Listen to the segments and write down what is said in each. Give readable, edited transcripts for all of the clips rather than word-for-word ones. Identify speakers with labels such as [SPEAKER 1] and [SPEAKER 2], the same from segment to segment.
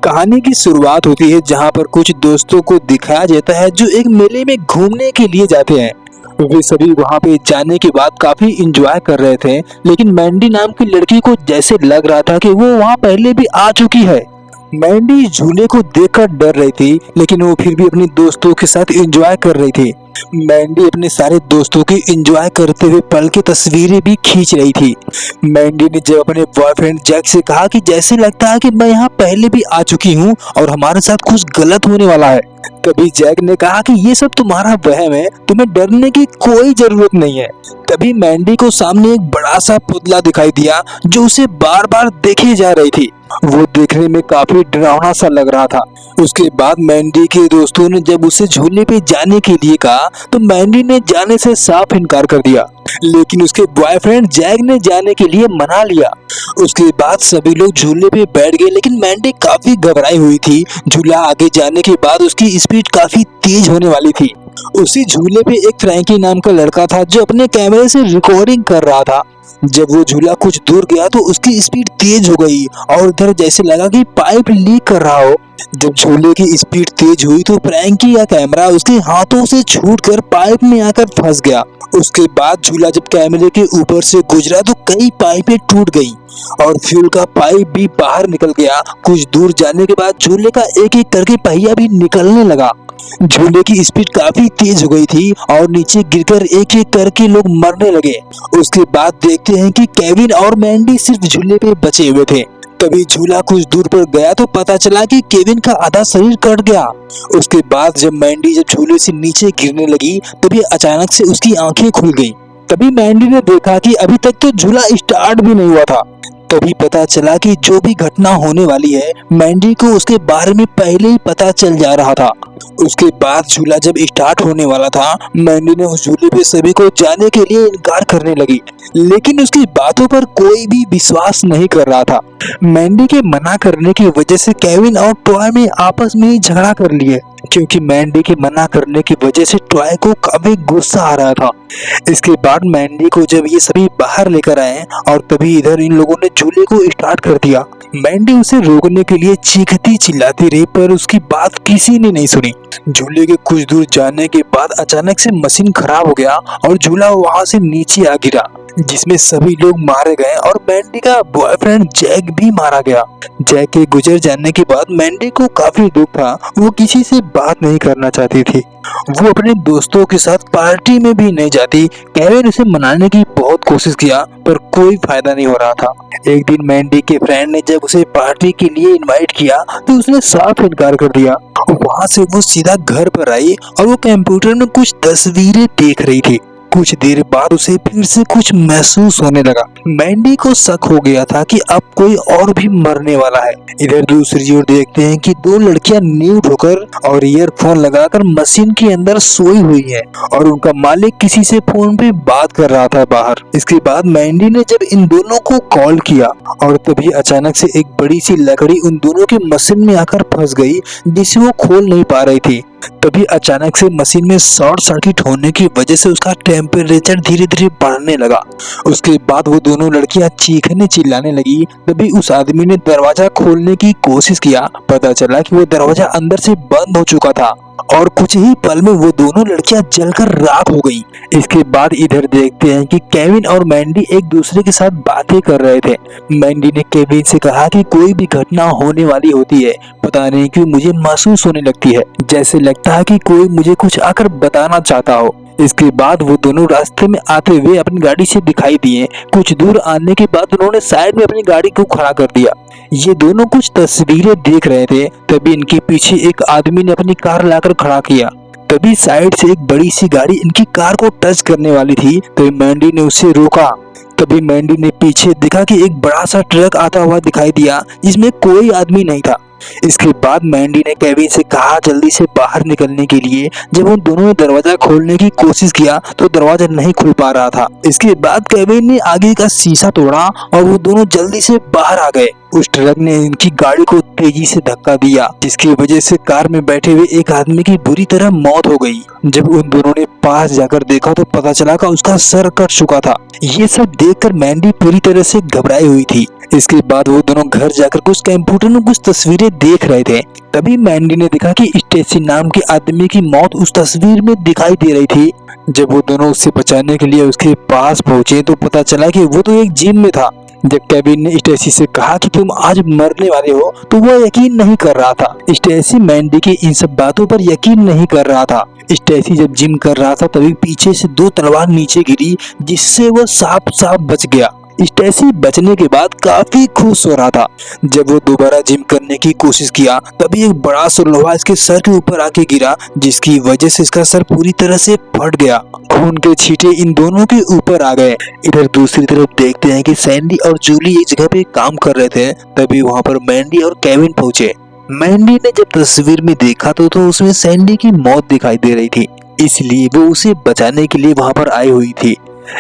[SPEAKER 1] कहानी की शुरुआत होती है जहाँ पर कुछ दोस्तों को दिखाया जाता है जो एक मेले में घूमने के लिए जाते हैं। वे सभी वहाँ पे जाने के बाद काफी इंजॉय कर रहे थे, लेकिन मैंडी नाम की लड़की को जैसे लग रहा था कि वो वहाँ पहले भी आ चुकी है। मैंडी झूले को देखकर डर रही थी, लेकिन वो फिर भी अपने दोस्तों के साथ एंजॉय कर रही थी। मैंडी अपने सारे दोस्तों की एंजॉय करते हुए पल की तस्वीरें भी खींच रही थी। मैंडी ने जब अपने बॉयफ्रेंड जैक से कहा कि जैसे लगता है कि मैं यहाँ पहले भी आ चुकी हूँ और हमारे साथ कुछ गलत होने वाला है, तभी जैक ने कहा कि ये सब तुम्हारा वहम है, तुम्हें डरने की कोई जरूरत नहीं है। तभी मैंडी को सामने एक बड़ा सा पुतला दिखाई दिया जो उसे बार बार देखे जा रही थी। वो देखने में काफी डरावना सा लग रहा था। उसके बाद मैंडी के दोस्तों ने जब उसे झूले पे जाने के लिए कहा तो मैंडी ने जाने से साफ इनकार कर दिया, लेकिन उसके बॉयफ्रेंड जैक ने जाने के लिए मना लिया। उसके बाद सभी लोग झूले पे बैठ गए, लेकिन मैंडी काफी घबराई हुई थी। झूला आगे जाने के बाद उसकी स्पीड काफी तेज होने वाली थी। उसी झूले पे एक फ्रैंकी नाम का लड़का था जो अपने कैमरे से रिकॉर्डिंग कर रहा था। जब वो झूला कुछ दूर गया तो उसकी स्पीड तेज हो गई और उधर जैसे लगा कि पाइप लीक कर रहा हो। जब झूले की स्पीड तेज हुई तो फ्रैंकी का कैमरा उसके हाथों से छूटकर पाइप में आकर फंस गया। उसके बाद झूला जब कैमरे के ऊपर से गुजरा तो कई पाइपें टूट गई और फ्यूल का पाइप भी बाहर निकल गया। कुछ दूर जाने के बाद झूले का एक एक करके पहिया भी निकलने लगा। झूले की स्पीड काफी तेज हो गई थी और नीचे गिरकर एक एक करके लोग मरने लगे। उसके बाद देखते हैं कि केविन और मैंडी सिर्फ झूले पे बचे हुए थे। तभी झूला कुछ दूर पर गया तो पता चला कि केविन का आधा शरीर कट गया। उसके बाद जब मैंडी झूले से नीचे गिरने लगी तभी अचानक से उसकी आंखें खुल गईं। तभी मैंडी ने देखा कि अभी तक तो झूला स्टार्ट भी नहीं हुआ था। तभी पता चला कि जो भी घटना होने वाली है मैंडी को उसके बारे में पहले ही पता चल जा रहा था। उसके बाद झूला जब स्टार्ट होने वाला था, मैंडी ने उस झूले पे सभी को जाने के लिए इनकार करने लगी, लेकिन उसकी बातों पर कोई भी विश्वास नहीं कर रहा था। मैंडी के मना करने की वजह से केविन और टॉय में आपस में ही झगड़ा कर लिए, क्योंकि मैंडी के मना करने की वजह से टॉय को काफी गुस्सा आ रहा था। इसके बाद मैंडी को जब ये सभी बाहर लेकर आए और तभी इधर इन लोगों ने झूले को स्टार्ट कर दिया। मैंडी उसे रोकने के लिए चीखती चिल्लाती रही पर उसकी बात किसी ने नहीं सुनी। झूले के कुछ दूर जाने के बाद अचानक से मशीन खराब हो गया और झूला वहां से नीचे आ गिरा, जिसमें सभी लोग मारे गए और मैंडी का बॉयफ्रेंड जैक भी मारा गया। जैक के गुजर जाने के बाद मैंडी को काफी दुख था। वो किसी से बात नहीं करना चाहती थी। वो अपने दोस्तों के साथ पार्टी में भी नहीं जाती। केविन उसे मनाने की बहुत कोशिश किया पर कोई फायदा नहीं हो रहा था। एक दिन मैंडी के फ्रेंड ने जब उसे पार्टी के लिए इनवाइट किया तो उसने साफ इनकार कर दिया। वहाँ से वो सीधा घर पर आई और वो कंप्यूटर में कुछ तस्वीरें देख रही थी। कुछ देर बाद उसे फिर से कुछ महसूस होने लगा। मैंडी को शक हो गया था कि अब कोई और भी मरने वाला है। इधर दूसरी ओर देखते हैं कि दो लड़कियां न्यूड होकर और ईयरफोन लगाकर मशीन के अंदर सोई हुई है और उनका मालिक किसी से फोन पे बात कर रहा था बाहर। इसके बाद मैंडी ने जब इन दोनों को कॉल किया और तभी अचानक से एक बड़ी सी लकड़ी उन दोनों के मशीन में आकर फंस गई, जिसे वो खोल नहीं पा रही थी। तभी अचानक से मशीन में शॉर्ट सर्किट होने की वजह से उसका टेम्परेचर धीरे धीरे बढ़ने लगा। उसके बाद वो दोनों लड़कियां चीखने चिल्लाने लगी। तभी उस आदमी ने दरवाजा खोलने की कोशिश किया। पता चला कि वो दरवाजा अंदर से बंद हो चुका था और कुछ ही पल में वो दोनों लड़कियां जलकर राख हो गई। इसके बाद इधर देखते हैं कि केविन और मैंडी एक दूसरे के साथ बातें कर रहे थे। मैंडी ने केविन से कहा कि कोई भी घटना होने वाली होती है, पता नहीं क्यों मुझे महसूस होने लगती है, जैसे लगता है कि कोई मुझे कुछ आकर बताना चाहता हो। इसके बाद वो दोनों रास्ते में आते हुए अपनी गाड़ी से दिखाई दिए। कुछ दूर आने के बाद उन्होंने साइड में अपनी गाड़ी को खड़ा कर दिया। ये दोनों कुछ तस्वीरें देख रहे थे। तभी इनके पीछे एक आदमी ने अपनी कार लाकर खड़ा किया। तभी साइड से एक बड़ी सी गाड़ी इनकी कार को टच करने वाली थी, तो मैंडी ने उसे रोका। तभी मैंडी ने पीछे देखा कि एक बड़ा सा ट्रक आता हुआ दिखाई दिया, जिसमें कोई आदमी नहीं था। इसके बाद मैंडी ने केविन से कहा जल्दी से बाहर निकलने के लिए। जब उन दोनों ने दरवाजा खोलने की कोशिश किया तो दरवाजा नहीं खुल पा रहा था। इसके बाद केविन ने आगे का शीशा तोड़ा और वो दोनों जल्दी से बाहर आ गए। उस ट्रक ने इनकी गाड़ी को तेजी से धक्का दिया, जिसकी वजह से कार में बैठे हुए एक आदमी की बुरी तरह मौत हो गई। जब उन दोनों ने पास जाकर देखा तो पता चला कि उसका सर कट चुका था। ये सब देखकर मैंडी पूरी तरह से घबराई हुई थी। इसके बाद वो दोनों घर जाकर कुछ कंप्यूटर में कुछ तस्वीरें देख रहे थे। तभी मैंडी ने देखा कि स्टेसी नाम के आदमी की मौत उस तस्वीर में दिखाई दे रही थी। जब वो दोनों उससे बचाने के लिए उसके पास पहुंचे तो पता चला कि वो तो एक जिम में था। जब केविन ने स्टेसी से कहा कि तुम आज मरने वाले हो तो वह यकीन नहीं कर रहा था। स्टेसी मैंडी की इन सब बातों पर यकीन नहीं कर रहा था। स्टेसी जब जिम कर रहा था तभी पीछे से 2 तलवार नीचे गिरी, जिससे वह साफ बच गया। स्टेसी बचने के बाद काफी खुश हो रहा था। जब वो दोबारा जिम करने की कोशिश किया तभी एक बड़ा सा लोहा इसके सर के ऊपर आके गिरा, जिसकी वजह से इसका सर पूरी तरह से फट गया। खून के छींटे इन दोनों के ऊपर आ गए। इधर दूसरी तरफ देखते हैं कि सैंडी और जूली एक जगह पे काम कर रहे थे। तभी वहाँ पर मैंडी और केविन पहुंचे। मैंडी ने जब तस्वीर में देखा तो उसमें सैंडी की मौत दिखाई दे रही थी, इसलिए वो उसे बचाने के लिए वहाँ पर आई हुई थी।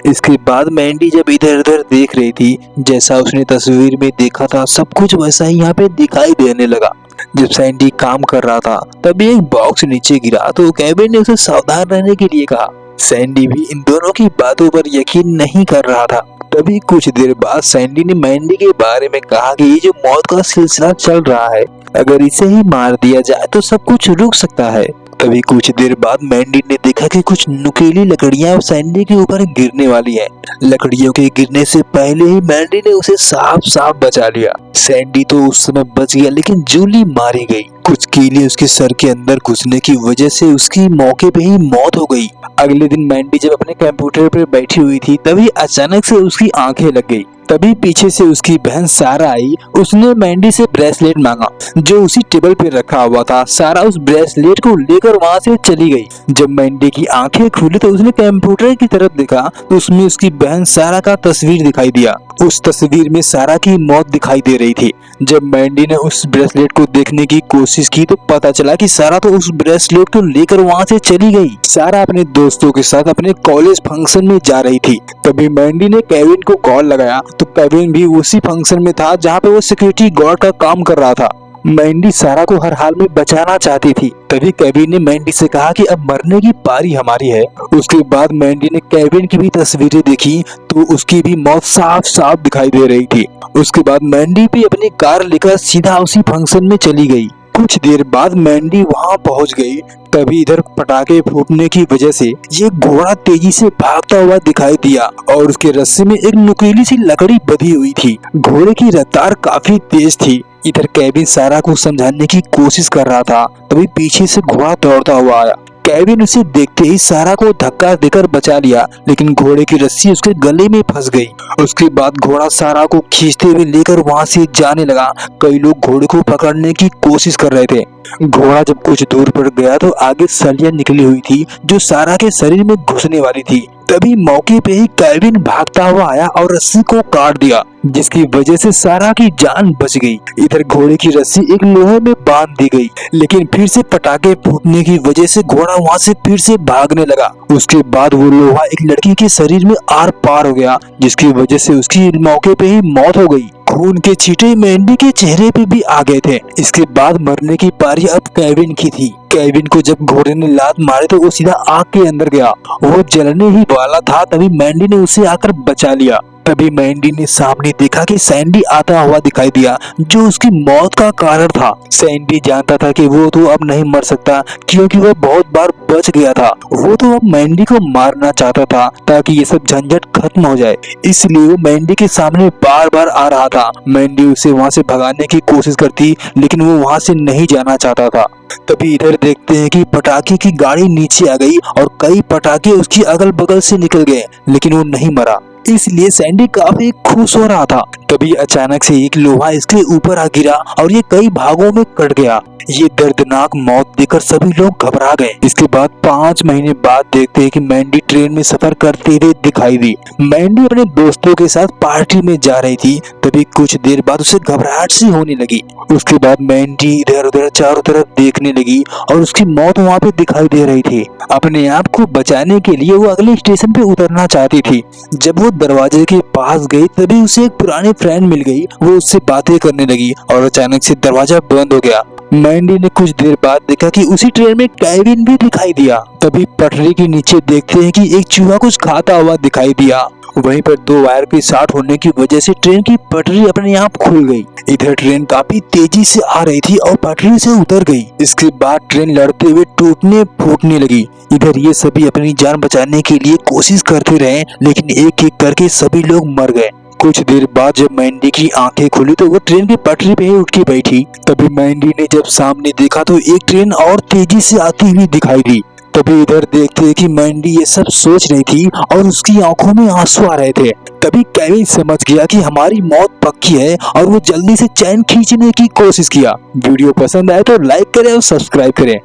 [SPEAKER 1] इसके बाद मैंडी जब इधर उधर देख रही थी, जैसा उसने तस्वीर में देखा था सब कुछ वैसा ही यहाँ पे दिखाई देने लगा। जब सैंडी काम कर रहा था तभी एक बॉक्स नीचे गिरा तो केविन ने उसे सावधान रहने के लिए कहा। सैंडी भी इन दोनों की बातों पर यकीन नहीं कर रहा था। तभी कुछ देर बाद सैंडी ने मैंडी के बारे में कहा कि ये जो मौत का सिलसिला चल रहा है, अगर इसे ही मार दिया जाए तो सब कुछ रुक सकता है। तभी कुछ देर बाद मैंडी ने देखा कि कुछ नुकीली लकड़ियां सैंडी के ऊपर गिरने वाली हैं। लकड़ियों के गिरने से पहले ही मैंडी ने उसे साफ बचा लिया। सैंडी तो उस समय बच गया, लेकिन जूली मारी गई। कुछ कीले उसके सर के अंदर घुसने की वजह से उसकी मौके पे ही मौत हो गई। अगले दिन मैंडी जब अपने कंप्यूटर पर बैठी हुई थी तभी अचानक से उसकी आंखें लग गई। तभी पीछे से उसकी बहन सारा आई। उसने मैंडी से ब्रेसलेट मांगा जो उसी टेबल पे रखा हुआ था। सारा उस ब्रेसलेट को लेकर वहाँ से चली गई। जब मैंडी की आंखें खुली तो उसने कंप्यूटर की तरफ देखा तो उसमें उसकी बहन सारा का तस्वीर दिखाई दिया। उस तस्वीर में सारा की मौत दिखाई दे रही थी। जब मैंडी ने उस ब्रेसलेट को देखने की कोशिश की तो पता चला कि सारा तो उस ब्रेसलेट को लेकर वहाँ से चली गई। सारा अपने दोस्तों के साथ अपने कॉलेज फंक्शन में जा रही थी। तभी मैंडी ने केविन को कॉल लगाया तो केविन भी उसी फंक्शन में था जहाँ पे वो सिक्योरिटी गार्ड का काम कर रहा था। मैंडी सारा को हर हाल में बचाना चाहती थी। तभी केविन ने मैंडी से कहा कि अब मरने की पारी हमारी है। उसके बाद मैंडी ने केविन की भी तस्वीरें देखी तो उसकी भी मौत साफ दिखाई दे रही थी। उसके बाद मैंडी भी अपनी कार लेकर सीधा उसी फंक्शन में चली गई। कुछ देर बाद मैंडी वहां पहुंच गई। तभी इधर पटाखे फूटने की वजह से ये घोड़ा तेजी से भागता हुआ दिखाई दिया और उसके रस्से में एक नुकीली सी लकड़ी बंधी हुई थी। घोड़े की रफ्तार काफी तेज थी। इधर केविन सारा को समझाने की कोशिश कर रहा था, तभी पीछे से घोड़ा दौड़ता हुआ आया। केविन उसे देखते ही सारा को धक्का देकर बचा लिया, लेकिन घोड़े की रस्सी उसके गले में फंस गई। उसके बाद घोड़ा सारा को खींचते हुए लेकर वहां से जाने लगा। कई लोग घोड़े को पकड़ने की कोशिश कर रहे थे। घोड़ा जब कुछ दूर पर गया तो आगे सलियां निकली हुई थी जो सारा के शरीर में घुसने वाली थी। तभी मौके पे ही केविन भागता हुआ आया और रस्सी को काट दिया, जिसकी वजह से सारा की जान बच गई। इधर घोड़े की रस्सी एक लोहे में बांध दी गई, लेकिन फिर से पटाखे फूटने की वजह से घोड़ा वहां से फिर से भागने लगा। उसके बाद वो लोहा एक लड़की के शरीर में आर पार हो गया, जिसकी वजह से उसकी मौके पे ही मौत हो गई। खून के छींटे मैंडी के चेहरे पे भी आ गए थे। इसके बाद मरने की पारी अब केविन की थी। केविन को जब घोड़े ने लात मारी तो वो सीधा आग के अंदर गया। वो जलने ही वाला था, तभी मैंडी ने उसे आकर बचा लिया। तभी मैंडी ने सामने देखा कि सैंडी आता हुआ दिखाई दिया, जो उसकी मौत का कारण था। सैंडी जानता था कि वो तो अब नहीं मर सकता, क्योंकि वह बहुत बार बच गया था। वो तो अब मैंडी को मारना चाहता था ताकि ये सब झंझट खत्म हो जाए, इसलिए वो मैंडी के सामने बार बार आ रहा था। मैंडी उसे वहाँ से भगाने की कोशिश करती, लेकिन वो वहाँ से नहीं जाना चाहता था। तभी इधर देखते हैं कि पटाखे की गाड़ी नीचे आ गई और कई पटाखे उसकी अगल बगल से निकल गए, लेकिन वो नहीं मरा, इसलिए सैंडी काफी खुश हो रहा था। तभी अचानक से एक लोहा इसके ऊपर आ गिरा और ये कई भागों में कट गया। ये दर्दनाक मौत देखकर सभी लोग घबरा गए। इसके बाद 5 महीने बाद देखते हैं कि मैंडी ट्रेन में सफर करते हुए दिखाई दी। मैंडी अपने दोस्तों के साथ पार्टी में जा रही थी। तभी कुछ देर बाद उसे घबराहट सी होने लगी। उसके बाद मैंडी इधर उधर चारों तरफ देखने लगी और उसकी मौत वहाँ पे दिखाई दे रही थी। अपने आप को बचाने के लिए वो अगले स्टेशन पे उतरना चाहती थी। जब वो दरवाजे के पास गई तभी उसे एक पुरानी फ्रेंड मिल गई। वो उससे बातें करने लगी और अचानक से दरवाजा बंद हो गया। मैंडी ने कुछ देर बाद देखा कि उसी ट्रेन में केविन भी दिखाई दिया। तभी पटरी के नीचे देखते हैं कि एक चूहा कुछ खाता हुआ दिखाई दिया। वहीं पर दो वायर के शॉर्ट होने की वजह से ट्रेन की पटरी अपने आप खुल गई। इधर ट्रेन काफी तेजी से आ रही थी और पटरी से उतर गई। इसके बाद ट्रेन लड़ते हुए टूटने फूटने लगी। इधर ये सभी अपनी जान बचाने के लिए कोशिश करते रहे, लेकिन एक एक करके सभी लोग मर गए। कुछ देर बाद जब मैंडी की आंखें खुली तो वो ट्रेन की पटरी पे ही उठ के बैठी। तभी मैंडी ने जब सामने देखा तो एक ट्रेन और तेजी से आती हुई दिखाई दी। तभी इधर देखते हैं कि मैंडी ये सब सोच रही थी और उसकी आंखों में आंसू आ रहे थे। तभी केविन समझ गया कि हमारी मौत पक्की है और वो जल्दी से चैन खींचने की कोशिश किया। वीडियो पसंद आए तो लाइक करें और सब्सक्राइब करें।